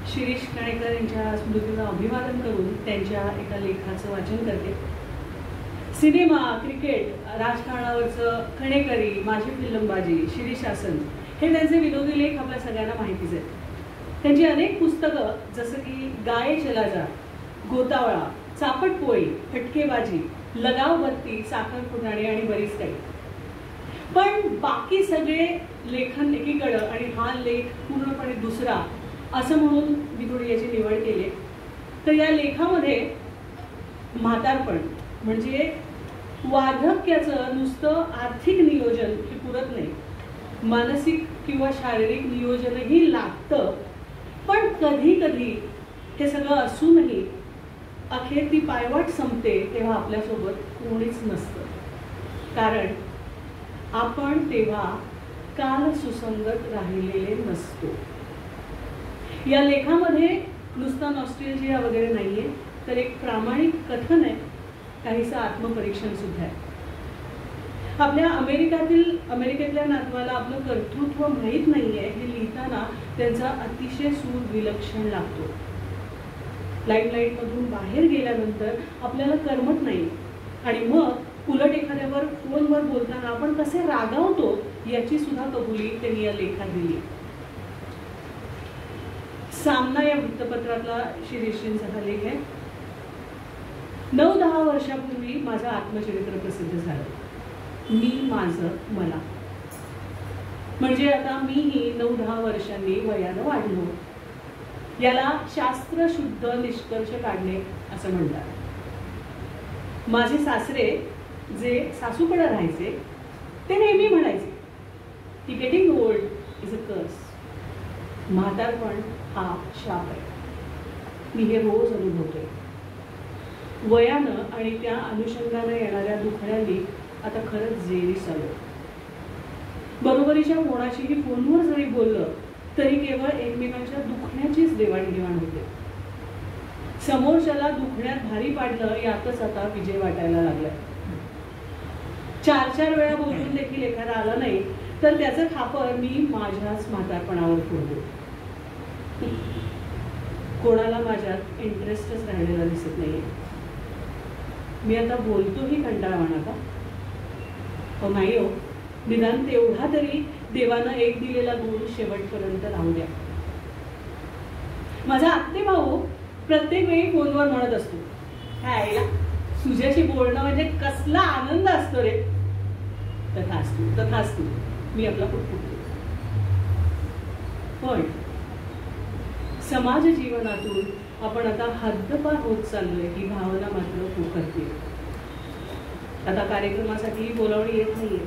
शिरीष कणेकर यांच्या स्मृतीला अभिवादन करून त्यांच्या एका लेखाचं वाचन करते. सिनेमा, क्रिकेट, राजकारणावरचं कणेकरी, माझी फिल्मबाजी, शिरीषासन हे त्यांचे विनोदी लेख आपल्या सगळ्यांना माहितीच आहेत. त्यांची अनेक पुस्तकं जसं की गाये चला जा, गोतावळा, चापटपोळी, फटकेबाजी, लगावबत्ती, साखर फुटाणे आणि बरीच काही. पण बाकी सगळे लेखन एकीकडं आणि हा लेख पूर्णपणे दुसरा असं म्हणून मी थोडी याची निवड केली. तर या लेखामध्ये म्हातारपण म्हणजे वार्धक्याचं नुसतं आर्थिक नियोजन हे पुरत नाही, मानसिक किंवा शारीरिक नियोजनही लागतं. पण कधी कधी हे सगळं असूनही अखेर ती पायवाट संपते तेव्हा आपल्यासोबत कोणीच नसतं, कारण आपण तेव्हा काल सुसंगत राहिलेले नसतो. या लेखामध्ये नुसता नॉस्टॅल्जिया वगैरे नाहीये, तर एक प्रामाणिक कथन आहे, काहीसं आत्मपरीक्षण सुद्धा आहे. आपल्या अमेरिकेतल्या नातवाला आपलं कर्तृत्व माहीत नाहीये हे लिहिताना त्यांचा अतिशय सूर विलक्षण लागतो. लाईमलाईटमधून बाहेर गेल्यानंतर आपल्याला करमत नाही आणि मग उलट एखाद्यावर फोनवर बोलताना आपण कसे रागावतो याची सुद्धा कबुली त्यांनी या लेखात दिली. सामना या वृत्तपत्रातला शिरीषजींचा हा लेख आहे. 9-10 वर्षापूर्वी माझं आत्मचरित्र प्रसिद्ध झालं, मी माझं मला. म्हणजे आता मीही 9-10 वर्षांनी वयानं वाढलो. याला शास्त्रशुद्ध निष्कर्ष काढणे असं म्हणतात. माझे सासरे जे सासूकडे राहायचे ते नेहमी म्हणायचे की गेटिंग ओल्ड इज अ कर्स. म्हातारपण हा शाप आहे. मी हे रोज अनुभवते. वयानं आणि त्या अनुषंगानं येणाऱ्या दुखण्यानी आता खरंच जेरीस आलो. बरोबरीच्या कोणाशीही फोनवर जरी बोललं तरी केवळ एकमेकांच्या दुखण्याचीच देवाणघेवाण होते. समोरच्याला दुखण्यात भारी पाडलं यातच आता विजय वाटायला लागलाय. 4-4 वेळा बोलून देखील एखादा आला नाही तर त्याचं खापर मी माझ्याच म्हातारपणावर फोडतो. कोणाला माझ्यात इंटरेस्टच राहिलेला दिसत नाहीये. मी आता बोलतोही कंटाळवाणा का? हो नाही हो, निदान तेवढा तरी देवानं एक दिलेला गुण शेवटपर्यंत राहू द्या. माझा आत्ते भाऊ प्रत्येक वेळी फोनवर म्हणत असतो, हाय तुझ्याशी बोलणं म्हणजे कसला आनंद असतो रे. तथास्तु तथास्तु, मी आपला पुटपुटतो. पण समाज जीवनातून आपण आता हद्दपार होत चाललोय ही भावना मात्र पोखरते. आता कार्यक्रमासाठी बोलावणी येत नाहीये.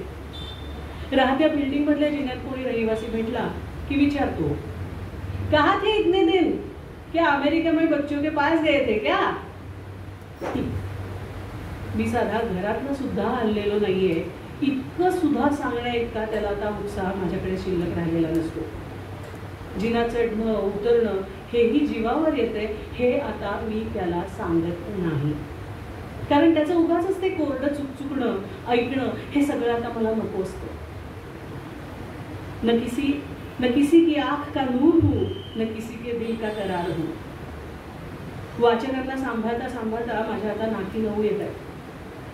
राहत्या बिल्डिंग मधल्या जिन्यात कोणी रहिवासी भेटला की विचारतो, कहा थे इतने दिन, क्या अमेरिका में बच्चों के पास गए थे क्या? मी साधा घरातनं सुद्धा हल्लेलो नाहीये इतकं सुद्धा सांगण्या इतका त्याला आता उत्साह माझ्याकडे शिल्लक राहिलेला नसतो. जिना चढणं उतरणं हेही जीवावर येते हे आता मी त्याला सांगत नाही, कारण त्याचं उगाच ते कोरडं चुकचुकणं ऐकणं हे सगळं आता मला नको असतं. न किसी की आंख का नूर हूं, न किसी के दिल का करार हूं. वाचनाला सांभाळता सांभाळता माझ्या आता नाकी नऊ येत आहे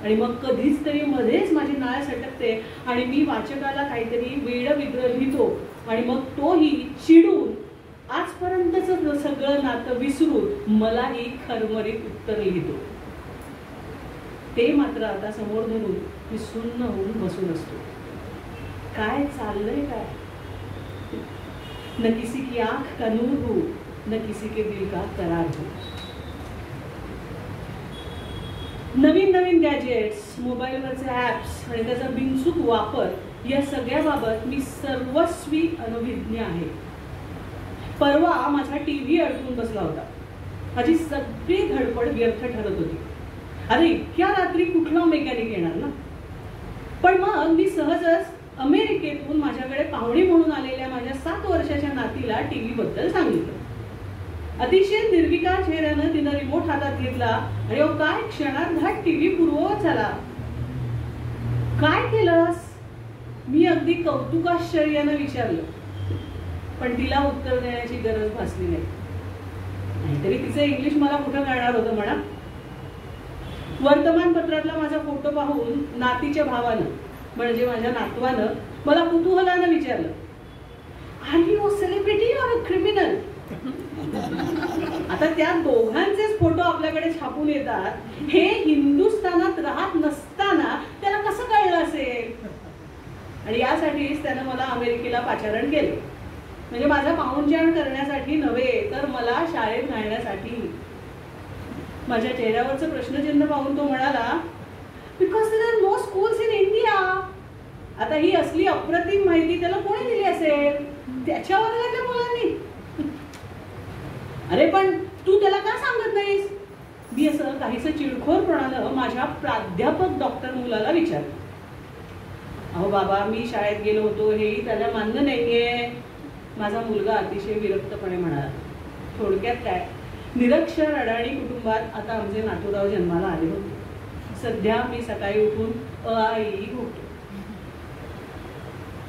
आणि मग कधीच तरी मध्येच माझी नाळ सटकते आणि मी वाचकाला काहीतरी वेड विग्रह लिहितो आणि मग तोही चिडून आजपर्यंतच सगळं नातं विसरून मलाही खरमरीत उत्तर लिहितो. ते मात्र आता समोर धरून मी सुन्न होऊन बसून असतो. काय चाललंय काय? न किसी की आंख का नूर हो, न किसी के दिल का करार हो. नवीन नवीन गॅजेट्स, मोबाईलवरचे ॲप्स आणि त्याचा बिनचूक वापर या सगळ्याबाबत मी सर्वस्वी अनभिज्ञ आहे. परवा माझा टीव्ही अडकून बसला होता. माझी सगळी धडपड व्यर्थ ठरत होती. अरे इतक्या रात्री कुठला मेकॅनिक येणार ना. पण मग मी सहजच अमेरिकेतून माझ्याकडे पाहुणी म्हणून आलेल्या माझ्या 7 वर्षाच्या नातीला टीव्ही बद्दल सांगितलं. अतिशय निर्विकार चेहऱ्यानं तिनं रिमोट हातात घेतला आणि काय क्षणार्धात टीव्ही पूर्ववत झाला. काय केलंस? मी अगदी कौतुकाश्चर्यानं विचारलं, पण तिला उत्तर देण्याची गरज भासली नाही. नाहीतरी तिचं इंग्लिश मला कुठं कळणार होतं म्हणा. वर्तमानपत्रातला माझा फोटो पाहून नातीच्या भावानं म्हणजे माझ्या नातवानं मला कुतूहलानं विचारलं, are you celebrity or a criminal? आता त्या दोघांचेच फोटो आपल्याकडे छापून येतात, हे हिंदुस्थानात राहत नसताना त्याला कसं कळलं असेल? आणि यासाठीच त्यानं मला अमेरिकेला पाचारण केले, म्हणजे माझा पाहुणचार करण्यासाठी नव्हे तर मला शाळेत घालण्यासाठी. माझ्या चेहऱ्यावरचं प्रश्नचिन्ह पाहून तो म्हणाला, because there are no schools in India. आता ही असली अप्रतिम माहिती त्याला कोणी दिली असेल? त्याच्या वर्गातल्या मुलांनी. अरे पण तू त्याला का सांगत नाहीस? मी असं काहीसं चिडखोरपणानं माझ्या प्राध्यापक डॉक्टर मुलाला विचारलं. अहो बाबा, मी शाळेत गेलो होतो हेही त्याला मान्य नाहीये. माझा मुलगा अतिशय विरक्तपणे म्हणाला. थोडक्यात काय, निरक्षर अडाणी कुटुंबात आता आमचे नातूराव जन्माला आले होते. सध्या मी सकाळी उठून अ आ इ ई घोटतो.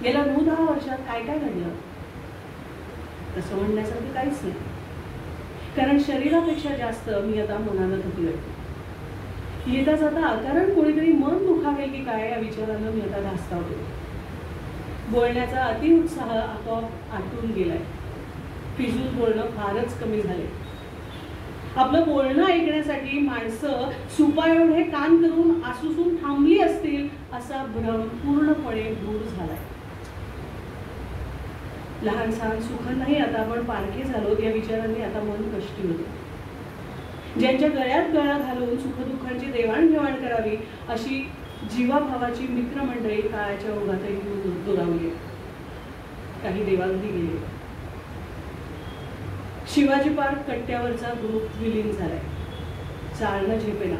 गेल्या 9-10 वर्षात काय काय घडलं तसं म्हणण्यासारखं काहीच नाही, कारण शरीरापेक्षा जास्त मी आता मनानं थकलोय. येता जाता कारण कोणीतरी मन दुखावेल की काय या विचारानं मी आता धास्तावते. बोलण्याचा अतिउत्साह आपोआप आटून गेलाय. फिजूल बोलणं फारच कमी झाले. आपलं बोलणं ऐकण्यासाठी माणसं सुपाएवढे कान करून आसुसून थांबली असतील असा भ्रम पूर्णपणे दूर झालाय. लहान सहान सुखांनाही आता आपण पारखे झालो या विचारांनी आता मन कष्टी होते. ज्यांच्या गळ्यात गळा घालून सुखदुःखांची देवाणघेवाण करावी अशी जीवाभावाची मित्रमंडळी काळाच्या ओघातही दुरावली. काही देवाघरी गेले. शिवाजी पार्क कट्ट्यावरचा ग्रुप विलीन झालाय. चालणं झेपेना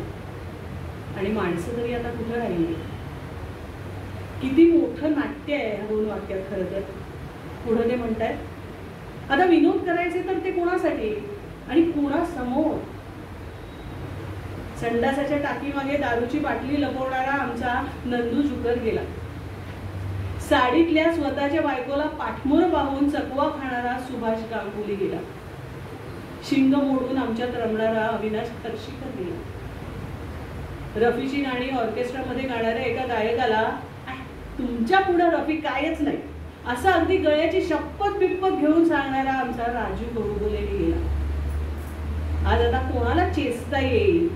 आणि माणसं तरी आता कुठं राहिली? किती मोठं नाट्य आहे ह्या 2 वाक्यात. खरं तर पुढे ते म्हणतायत, आता विनोद करायचे तर ते कोणासाठी आणि कोणासमोर? संडासाच्या टाकीमागे दारूची बाटली लपवणारा आमचा नंदू जुकर गेला. साडीतल्या स्वतःच्या बायकोला पाठमोर पाहून चकवा खाणारा सुभाष गांगुली गेला. शिंग मोडून आमच्यात रमणारा अविनाश खर्शीकर गेला. रफीची गाणी ऑर्केस्ट्रामध्ये गाणाऱ्या एका गायकाला तुमच्या पुढे रफी कायच नाही असं अगदी गळ्याची शपथ बिप्पत घेऊन सांगणारा आमचा राजू बरोबोलेनी गेला. आज आता कोणाला चेचता येईल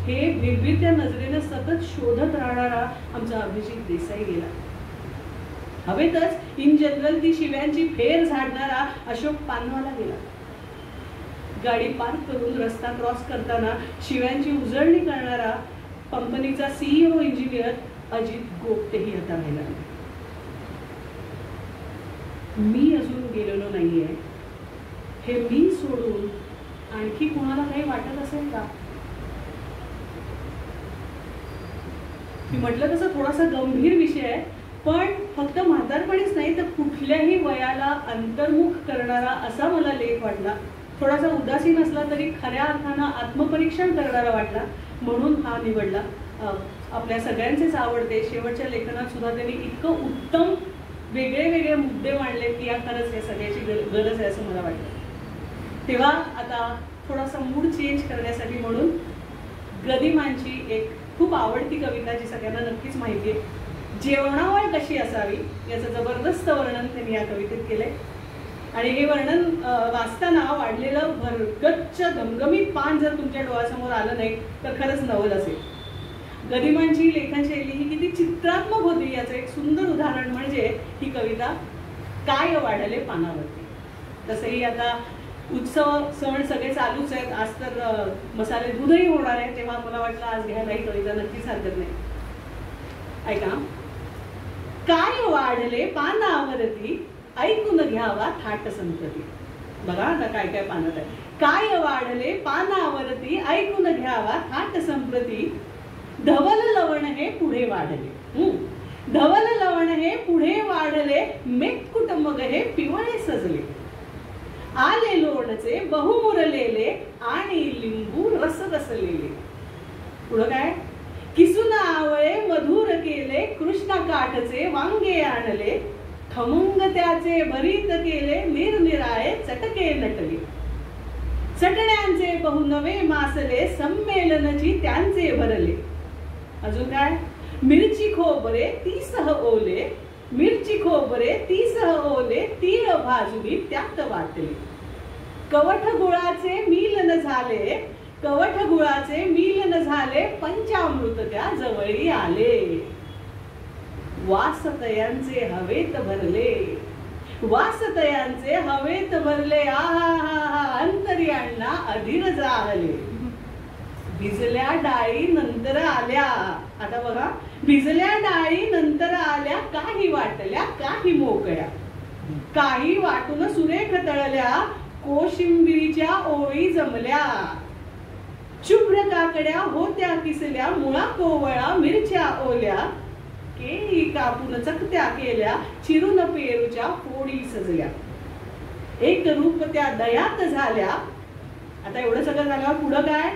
हे विरवित्या नजरेनं सतत शोधत राहणारा आमचा अभिजित देसाई गेला. हवेतच इन जनरल ती शिव्यांची फेर झाडणारा अशोक पानवाला गेला. गाडी पार्क करून रस्ता क्रॉस करताना शिव्यांची उजळणी करणारा कंपनीचा CEO इंजिनियर अजित गोप्तेही आता राहिला. मी अजून गेलेलो नाहीये हे मी सोडून आणखी कोणाला काही वाटत असेल का? मी म्हटलं तसं थोडासा गंभीर विषय आहे, पण फक्त म्हातारपणीच नाही तर कुठल्याही वयाला अंतर्मुख करणारा असा मला लेख वाटला. थोडासा उदासीन असला तरी खऱ्या अर्थानं आत्मपरीक्षण करणारा वाटला, म्हणून हा निवडला. आपल्या सगळ्यांचेच आवडते. शेवटच्या लेखनात सुद्धा त्यांनी इतकं उत्तम वेगळे वेगळे मुद्दे मांडले की या खरंच या सगळ्याची गरज आहे असं मला वाटतं. तेव्हा आता थोडासा मूड चेंज करण्यासाठी म्हणून गदिमांची एक खूप आवडती कविता जी सगळ्यांना नक्कीच माहिती आहे, जेवणावळ कशी असावी याचं जबरदस्त वर्णन त्यांनी या कवितेत केलंय. आणि हे वर्णन वाचताना वाढलेलं भरगच्च घमघमीत पान जर तुमच्या डोळ्यासमोर आलं नाही तर खरंच नवल असेल. गदिमांची लेखनशैली ही किती चित्रात्मक होती याचं एक सुंदर उदाहरण म्हणजे ही कविता काय वाढले पानावरती. तसंही आता उत्सव सण सगळे चालूच आहेत. आज तर मसाले दूधही होणार आहे, तेव्हा मला वाटलं आज घ्यायला ही कविता नक्कीच हरकत नाही. ऐका, काय वाढले पानावरती ऐकून घ्यावा थाट संप्रती. बघा आता काय काय पानात आहे. काय वाढले पानावरती ऐकून घ्यावा थाट संप्रती, धवल लवण हे पुढे वाढले. धवल लवण हे पुढे वाढले, मेतकुट मग हे पिवळे सजले. आले लोणचे बहुमुरलेले आणि लिंबू रस रसलेले. पुढं काय, किसून आवळे मधुर केले, कृष्ण काठचे वांगे आणले, खमंग त्याचे भरीत केले, निरनिराळे चटके नटले. चटण्यांचे बहु नवे मासले संमेलनची त्यांचे भरले. अजून काय? मिरची खोबरे तीसह ओले, मिरची खोबरे तीसह ओले, तीळ भाजून त्यात वाटले. कवठ गुळाचे मिलन झाले, कवठ गुळाचे मिलन झाले, पंचामृत त्या जवळी आले. वासतयांचे हवेत भरले, वासतयांचे हवेत भरले. आहा अंतर्याणा अधीर जाहले. भिजल्या डाळी नंतर आल्या. आता बघा, भिजल्या डाळी नंतर आल्या, काही वाटल्या काही मोकळ्या, काही वाटून सुरेख तळल्या, कोशिंबिरीच्या ओळी जमल्या. शुभ्र काकड्या होत्या किसल्या, मुळा कोवळा मिरच्या ओल्या, केळी कापून चकत्या केल्या, चिरून पेरूच्या फोडी सजल्या. एक रूप त्या दयात झाल्या. आता एवढं सगळं झाल्यावर पुढं काय?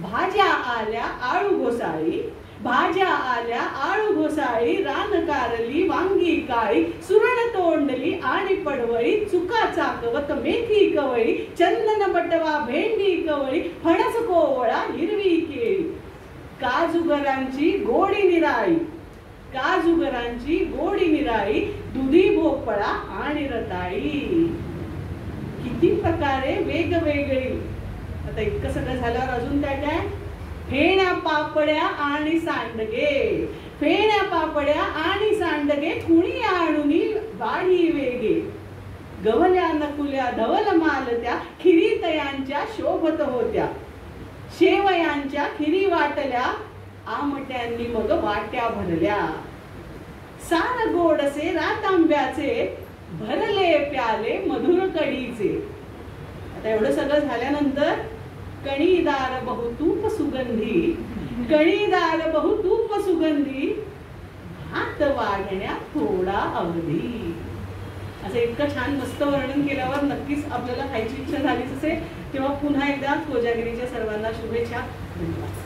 भाज्या आल्या आळू घोसाळी, भाज्या आल्या आळू घोसाळी, रान कारली वांगी काळी, सुरण तोंडली आणि पडवळी, चुका चाकवत मेथी कवळी, चंदन बटवा भेंडी कवळी, फणस कोवळा हिरवी केळी. काजूगरांची गोडी निराळी, काजूगरांची गोडी निराळी, दुधी भोपळा आणि रताळी. किती प्रकारे वेगवेगळी. आता इतकं सगळं झाल्यावर अजून काय काय? फेण्या पापड्या आणि सांडगे, फेण्या पापड्या आणि सांडगे, कुणी आणुनी वाढी वेगे. गवल्या नकुल्या धवल मालत्या, खिरी तयांच्या शोभत होत्या, शेवयांच्या खिरी वाटल्या, आमट्यांनी मग वाट्या भरल्या. सार गोडसे रातांब्याचे, भरले प्याले मधुर कडीचे. आता एवढं सगळं झाल्यानंतर कणीदार बहुतूप सुगंधी, कणीदार बहुतूप सुगंधी, भात वाढण्यात थोडा अवधी. असं इतकं छान मस्त वर्णन केल्यावर नक्कीच आपल्याला खायची इच्छा झालीच असेल. तेव्हा पुन्हा एकदा कोजागिरीच्या सर्वांना शुभेच्छा. धन्यवाद.